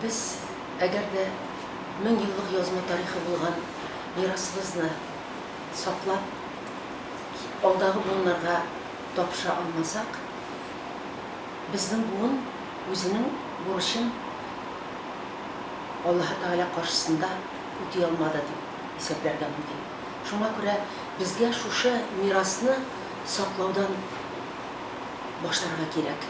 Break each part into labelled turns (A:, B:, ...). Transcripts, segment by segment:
A: Biz agar da 1000 yillik yozma tarixi bo'lgan mirasimizni saqlab, oldagi bugunlarga topsha olmasak, bizning bugun o'zining burushin Alloh Taala qarşısında o'tay olmadi deb hisoblarga mumkin. Shunga ko'ra bizga shusha mirasni saqlovdan boshlarga kerak.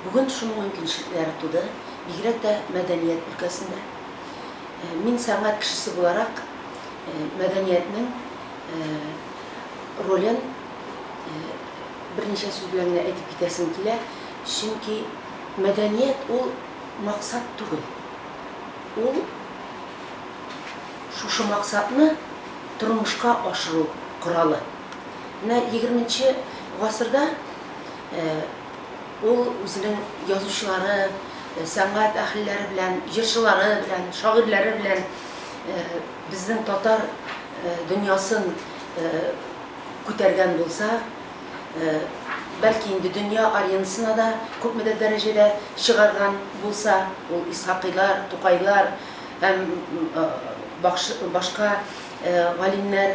A: Bugun shuning mumkinchiliklari tu'di. Bigrak da madaniyat ülkesinde. Min sanat kişisi olarak medeniyetinin rolün birinci sözlerine etip bitesin kile. Çünkü medeniyet o maksat değil. O şu maksatını turmuşka aşırı kuralı. 20. asırda o özünün yazışları, sanat ahilleri bilen, jırçıları bilen, şairleri bilen bizden Tatar dünyasını ko'targan bo'lsa, belki indi dünya arenasına da ko'pmeda derecede çıkargan bo'lsa, o İshaqiylar, To'qaylar hem başka alimler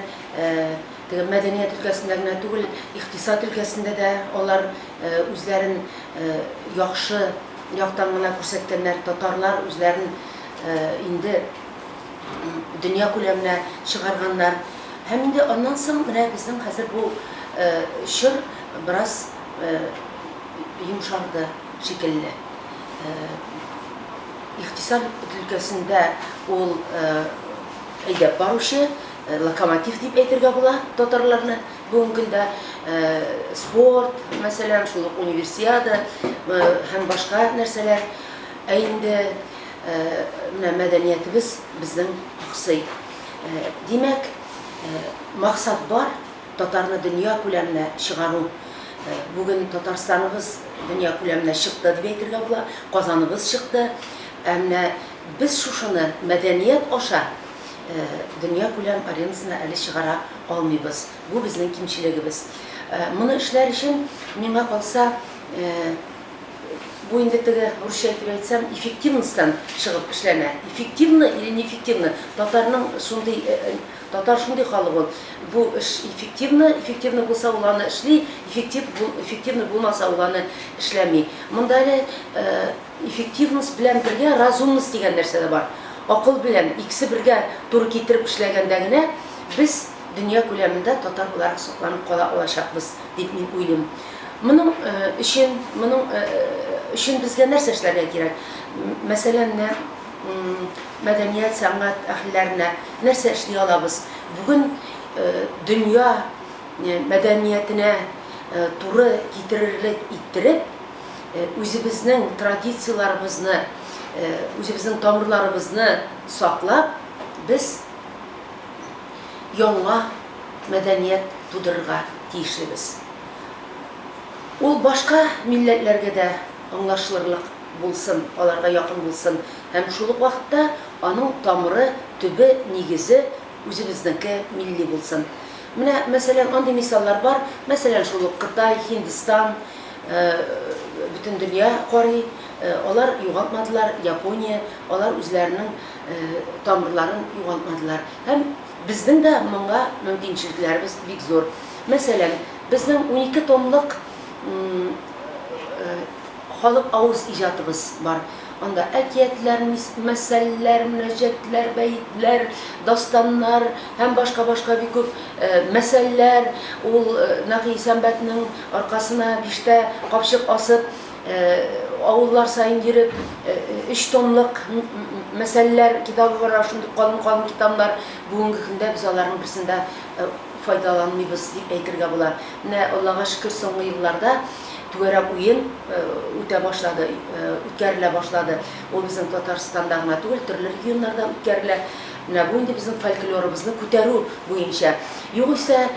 A: medeniyet ülkesinde tugul, iktisat ülkesinde de onlar özlerin yaxşı yaqtanmana ko'rsatganlar Tatarlar özlerin indi dünya ko'lamına çıkarganlar. Hem indi ondan so'ng mana bizning hozir bu şir biraz yumshardi şekilli. İktisat ülkesinde ol aydab barışı lokomotiv deb aytırga bo'lar Tatarlarni. Bugünkündə sport, mesela şu universiyada hem başka нәрселәр indi medeniyetimiz bizden aksı. Demek maksat var Tatarны dünya ko'lamına çıgaru. Bugün Tatarstanımız dünya ko'lamına çıktı deb aytırga bo'lar. Qozonimiz çıktı. Әмма biz şuşunu medeniyet aşa dünya ko'lam arenasına әлі çıgara almıyız. Bu bizning kimchiligimiz. Bunu işler için menge kalsa bu indetege Rusça aytib aytsam effektivностьтан çıgıp işleme. Effektivni или неэффективni Tatarның şunday Tatar şunday халық ol. Bu iş effektivni bolsa уланы işli, effektivni bolmasa уланы işlemi. Munda effektivность bilen birge razumность degan нәрсе de var. Akıl bilen ikisi birge to'g'ri keltirib ishlagandagina biz dünya ko'lamida Tatar olarak saqlanib qola olacakmiz deb men o'ylayman. Bunun için bizga narsa ishlarga kerak. Masalan, medeniyet, sanat ahillerine narsa ishlay olamiz. Bugün dünya medeniyetine to'g'ri keltirilib ittirib, o'zimizning tradisiyalarimizni, o'zimizning tomirlarimizni saqlab, biz yangi medeniyet tudurga tiyişlibiz. Ol başka milletlerge de anlaşılırlık bulsun, onlarga yakın bulsun. Hem şuluk vakitte onun tamırı, tübü, negizi özümüzdeki milli bulsun. Mesela andi misallar var. Mesela şuluk Kıtay, Hindistan, bütün dünya qori, onlar yoğaltmadılar. Yaponiya, onlar özlerinin tamırlarını yoğaltmadılar. Hem bizden de bunga mümkünçiliklerimiz bek zor. Mesela bizden 12 tomluk halk ağız icatımız var. Onda ekiyetler, meseleler, münecetler, beyitler, dastanlar, hem başka bir köp meseleler, ol Nahi Sembet'nin arkasına işte kapşık asıp avullar sayın girip 3 tomluk meseleler kitabı var. Şimdi kalın kitaplar bugünkü günde biz onların birisinde faydalanmıyız deyip aytırga bo'lar. Allah'a şükür soңғы yıllarda Tugara oyun öte başladı, ütkərilə başladı. O bizim Tatarstanda gına tugul, türlü regionlarda ütkərilə. Bu indi bizim folklorimizni ko'taru bo'yicha. Yo'g'isa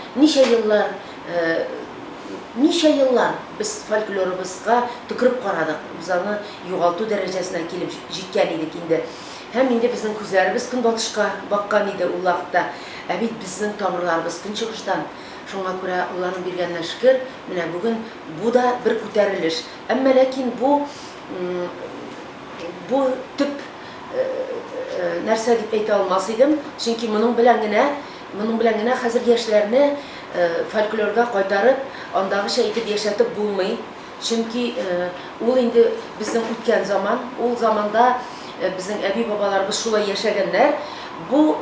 A: necha yıllar biz folklorimizga tükürüp qaradık. Biz onu yo'g'altу derecesine kelib jetgan edik indi. Hem indi bizim ko'zlarimiz kunbatышqa bakkan edi u vaqtda. Abid bizning tomirlarimiz kunchiqishdan. Şuna göre Allah'ın bergenine şükür, bugün bu da bir ko'tarilish. Ama lakin bu tüp нәрсә дип әйтә алмас идем, чөнки моның белән генә хәзер яшьләрне фольклорга кайтарып, андагыча итеп яшәтеп булмый. Чөнки ул инде безнең үткән заман, ул заманда безнең әби-бабаларыбыз шулай яшәгәннәр. Бу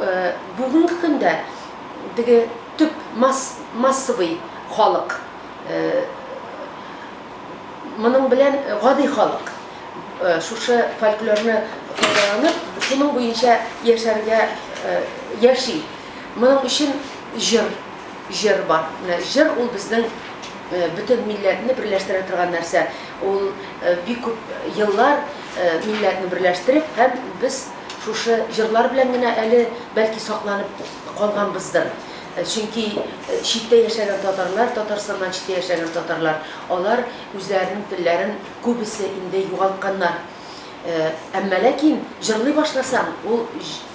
A: бүгенге көндә теге төп массовый халык, моның белән гади халык шушы фольклорны файдаланып, шуның буенча яшәргә яши. Моның өчен җыр бар. Җыр ул безнең бөтен милләтне берләштерә торган нәрсә. Ул бик күп еллар милләтне берләштереп, һәм без шушы җырлар белән генә әле бәлки сакланып калганбыздыр. Чөнки читтә яшәгән татарлар, Татарстаннан читтә яшәгән татарлар, алар үзләренең телләрен күбесе инде югалтканнар. Әмма ләкин җырлый башласаң, ул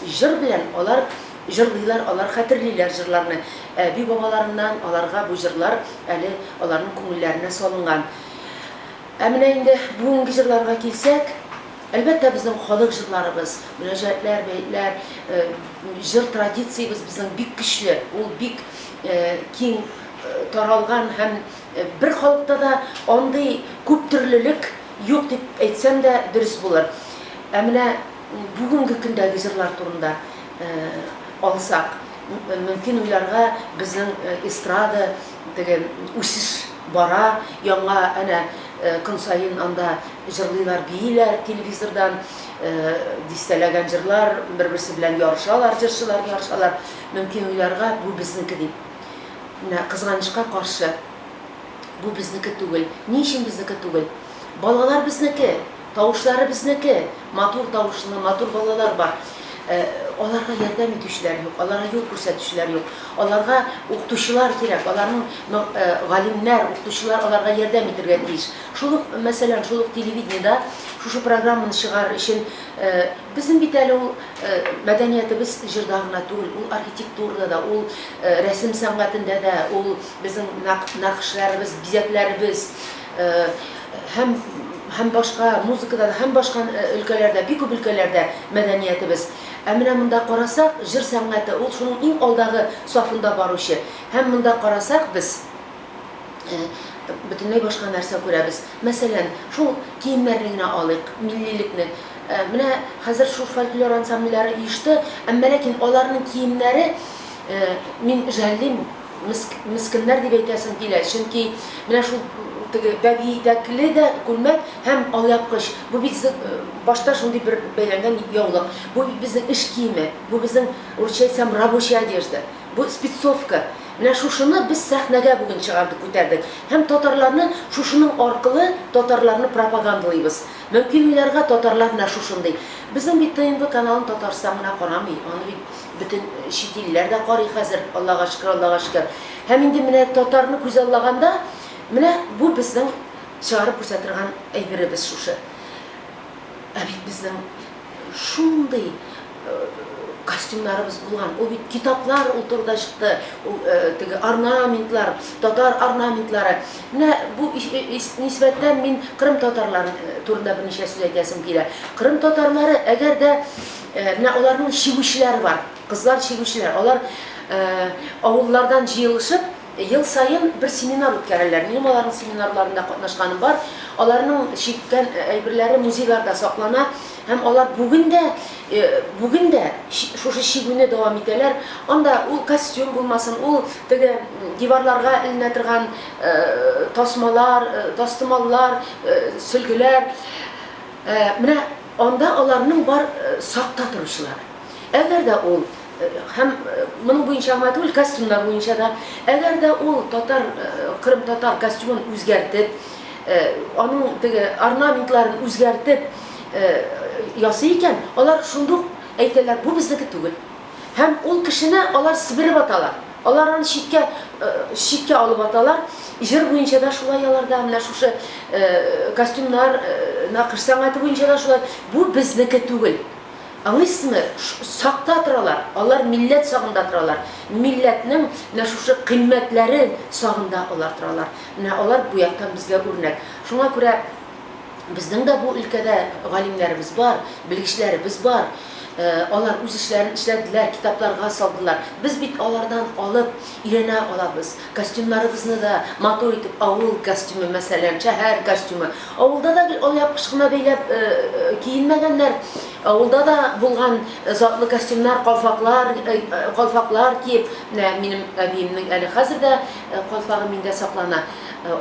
A: җыр белән алар җырлыйлар, алар хәтерлиләр җырларны. Әби-бабаларыннан аларга бу җырлар әле аларның күңелләренә салынган. Менә инде бүгенге җырларга килсәк, әлбәттә безнең халык җырларыбыз, мөнәҗәтләр, бәйтләр, җыр традициябыз безнең бик көчле, ул бик киң таралган һәм бер халыкта да андый күп төрлелек юк дип әйтсәм дә дөрес булыр. Менә бүгенге көндәге җырлар турында алсак, мөмкин уйларга безнең эстрада дигән үсеш бара, яңа әнә көн сайын анда җырлыйлар, бийләр телевизордан, дистәләгән җырлар, бер-берсе белән ярышалар, җырчылар ярышалар. Мөмкин уйларга бу безнеке дип. Менә кызганычка каршы, бу безнеке түгел. Ни өчен безнеке түгел? Балалар безнеке, тавышлары безнеке, матур тавышлы, матур балалар бар. Аларга ярдәм итүчеләр юк, аларга юл күрсәтүчеләр юк. Аларга укытучылар кирәк, аларның галимнәр, укытучылар аларга ярдәм итәргә тиеш. Шул ук, мәсәлән, шул ук телевидениедә шушы программаны чыгар өчен безнең бит әле ул мәдәниятебез җырда гына түгел, ул архитектурада да, ул рәсем сәнгатендә дә, ул безнең нақышларыбыз, бизәкләребез һәм башка музыкада да, һәм башка өлкәләрдә, бик күп өлкәләрдә мәдәниятебез. Менә монда карасак, җыр сәнгате ул шуның иң алдагы сафында баручы. Һәм монда карасак без бөтенләй башка нәрсә күрәбез. Мәсәлән, шул киемнәрне генә алыйк, миллилекне. Менә хәзер шул фольклор ансамбльләре оешты, әмма ләкин аларның киемнәре мин жәллим, мискеннәр дип әйтәсем килә. Чөнки менә шул бәбидәкле дә күлмәк һәм алъяпкыч. Бу безнең башта шундый бер бәйләнгән яулык. Бу безнең эш киеме, бу безнең урысча әйтсәм рабочая одежда. Бу спецовка. Менә шушыны без сәхнәгә бүген чыгардык, күтәрдек. Һәм татарларны шушының аркылы татарларны пропагандалыйбыз. Мөмкин уйларга татарлар менә шушындый. Безнең бит ТНВ каналын Татарстан гына карамый. Аны бит бөтен чит илләр дә карый хәзер. Аллага шөкер, Аллага шөкер. Һәм инде менә татарны күз аллаганда, менә бу безнең чыгарып күрсәтергән әйберебез шушы. Бит безнең шундый костюмнарыбыз булган. Ул бит китаплар утырда чыкты. Теге орнаментлар, татар орнаментлары. Менә бу нисбәттән мин Кырым татарлары турында берничә сүз әйтәсем килә. Кырым татарлары, әгәр дә менә аларның чигүчеләре бар, кызлар чигүчеләр. Алар авыллардан җыелышып ел сайын бер семинар үткәрәләр. Минем аларның семинарларында катнашканым бар. Аларның чиккән әйберләре музейларда саклана һәм алар бүген дә шушы чигүне дәвам итәләр. Анда ул костюм булмасын, ул теге диварларга эленә торган тасмалар, тастымаллар, сөлгеләр. Менә анда аларның бар сакта торучылар. Әгәр дә ул һәм моның буенча гына түгел, костюмнар буенча да, әгәр дә ул Кырым татар костюмын үзгәртеп, аның теге орнаментларын үзгәртеп ясый икән, алар шундук әйтәләр, бу безнеке түгел. Һәм ул кешене алар сибереп аталар. Алар аны читкә алып аталар. Җыр буенча да шулай аларда, менә шушы костюмнар, нақыш сәнгате буенча да шулай. Бу безнеке түгел. Аңлыйсызмы? Сакта торалар. Алар милләт сагында торалар. Милләтнең менә шушы кыйммәтләре сагында алар торалар. Менә алар бу яктан безгә үрнәк. Шуңа күрә Безнең дә бу өлкәдә галимнәребез бар, белгечләребез бар. Алар үз эшләрен эшләделәр, китапларга салдылар. Без бит алардан алып өйрәнә алабыз. Костюмнарыбызны да матур итеп, авыл костюмы мәсәлән, шәһәр костюмы. Авылда да алъяпкыч кына бәйләп киенмәгәннәр. Авылда да булган затлы костюмнар, калфаклар киеп, минем әбиемнең әле хәзер дә калфагы миндә саклана.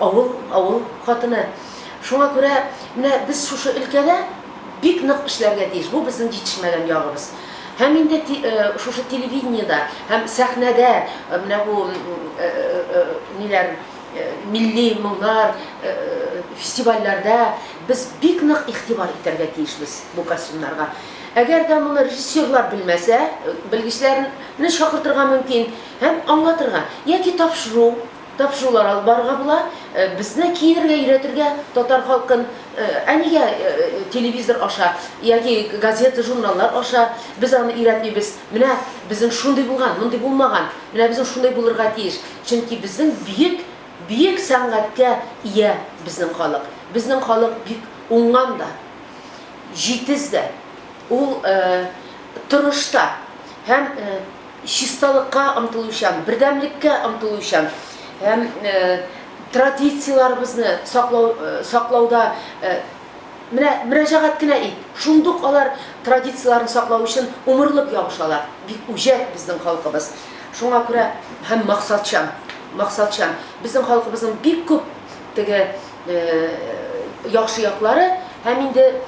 A: Авыл хатыны. Шуңа күрә, менә без шушы өлкәдә бик нык эшләргә тиеш. Бу безнең җитешмәгән ягыбыз. Һәм инде шушы телевидениедә, һәм сәхнәдә, менә бу ниләр, милли моңнар, фестивальләрдә без бик нык игътибар итәргә тиешбез бу костюмнарга. Әгәр дә моны режиссерлар белмәсә, белгечләрне чакыртырга мөмкин, һәм аңлатырга, яки тапшырулар алып барырга була, безне киенергә өйрәтергә татар халкын, әнигә телевизор аша, яки газета, журналлар аша без аны өйрәтмибез. Менә безнең шундый булган, мондый булмаган. Менә безнең шундый булырга тиеш. Чөнки безнең бик сәнгатькә ия безнең халык. Безнең халык бик уңган да, җитез дә. Ул тырышта һәм чисталыкка омтылучан, бердәмлеккә омтылучан, һәм традицияларыбызны саклауда мөрәҗәгать кенә ит. Шундук алар традицияларын саклау өчен умырлык ябышалар. Бик үҗәт безнең халкыбыз. Шуңа күрә һәм максатчан. Безнең халкыбызның бик күп теге яхшы яклары, һәм инде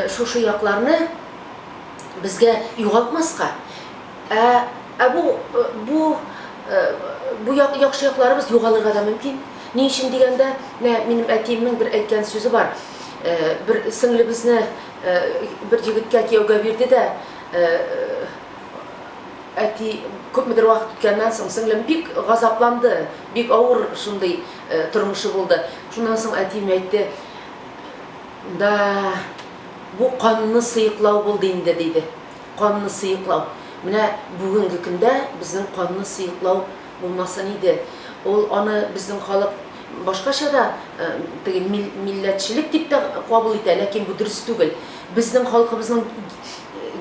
A: шушы якларны безгә югалтмаска. Бу яхшы якларыбыз югалырга да мөмкин. Ни өчен дигәндә, минем әтиемнең бер әйткән сүзе бар. Бер сеңлебезне бер егеткә кияүгә бирде дә, әти күпмедер вакыт үткәннән соң сеңлем бик газапланды, бик авыр шундый тормышы булды. Шуннан соң әтием әйтте, да бу канны сыйыклау булды инде диде. Канны сыйыклау. Менә бүгенге көндә безнең канны сыйыклау булмасын иде. Ул аны безнең халык башкача да милләтчелек дип тә кабул итә, ләкин бу дөрес түгел. Безнең халкыбызның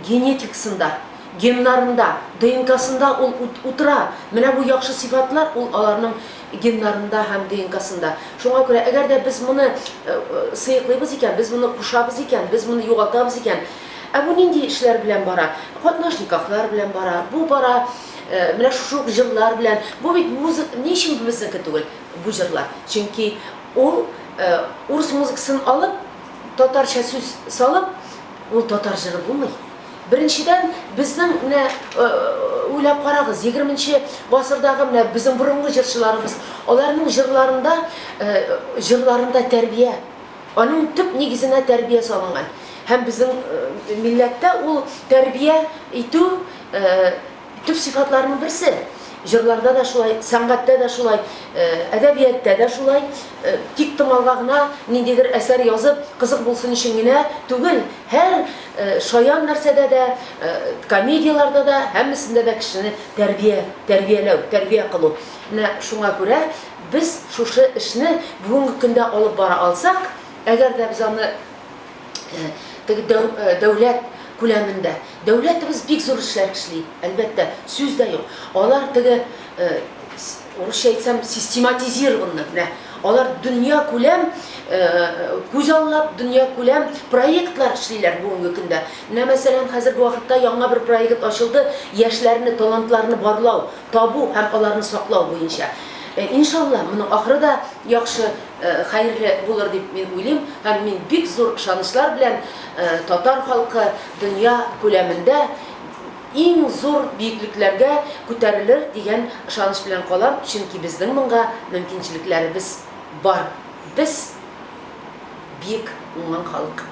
A: генетикасында, геннарында, ДНК-сында ул утыра. Менә бу яхшы сыйфатлар ул аларның геннарында һәм ДНК-сында. Шуңа күрә, әгәр дә без моны сыйыклыйбыз икән, без моны кушабыз икән, без моны югалтабыз икән, бу нинди эшләр белән бара? Катнаш никахлар белән бара. Бу бара менә шушы җырлар белән. Бу бит музыка, ни өчен безнеке түгел бу җырлар? Чөнки ул урыс музыкасын алып, татарча сүз салып, ул татар җыры булмый. Беренчедән, безнең менә уйлап карагыз, 20нче гасырдагы менә безнең борынгы җырчыларыбыз, аларның җырларында тәрбия, аның төп нигезенә тәрбия салынган. Һәм безнең милләттә ул тәрбия итү төп сыйфатларның берсе. Җырларда да шулай, сәнгатьтә дә шулай, әдәбиятта да шулай, тик томалга гына ниндидер әсәр язып, кызык булсын өчен генә түгел, һәр шаян нәрсәдә дә, комедияларда да, һәммәсендә дә кешене тәрбия кылу. Менә шуңа күрә без шушы эшне бүгенге көндә алып бара алсак, әгәр дә без аны дәүләт күләмендә. Дәүләтебез бик зур эшләр эшли, әлбәттә, сүз дә юк. Алар урысча әйтсәм, систематизированы. Алар дөнья күләм, күз аллап, дөнья күләм проектлар эшлиләр бүгенге көндә. Менә мәсәлән, хәзерге вакытта яңа бер проект ачылды, яшьләрне, талантларны барлау, табу һәм аларны саклау буенча. Иншалла, моның ахыры да яхшы, хәерле булыр дип мин уйлыйм, һәм мин бик зур ышанычлар белән татар халкы дөнья күләмендә иң зур биеклекләргә күтәрелер дигән ышаныч белән калам, чөнки безнең монга мөмкинчелекләребез бар. Без бик уңган халык.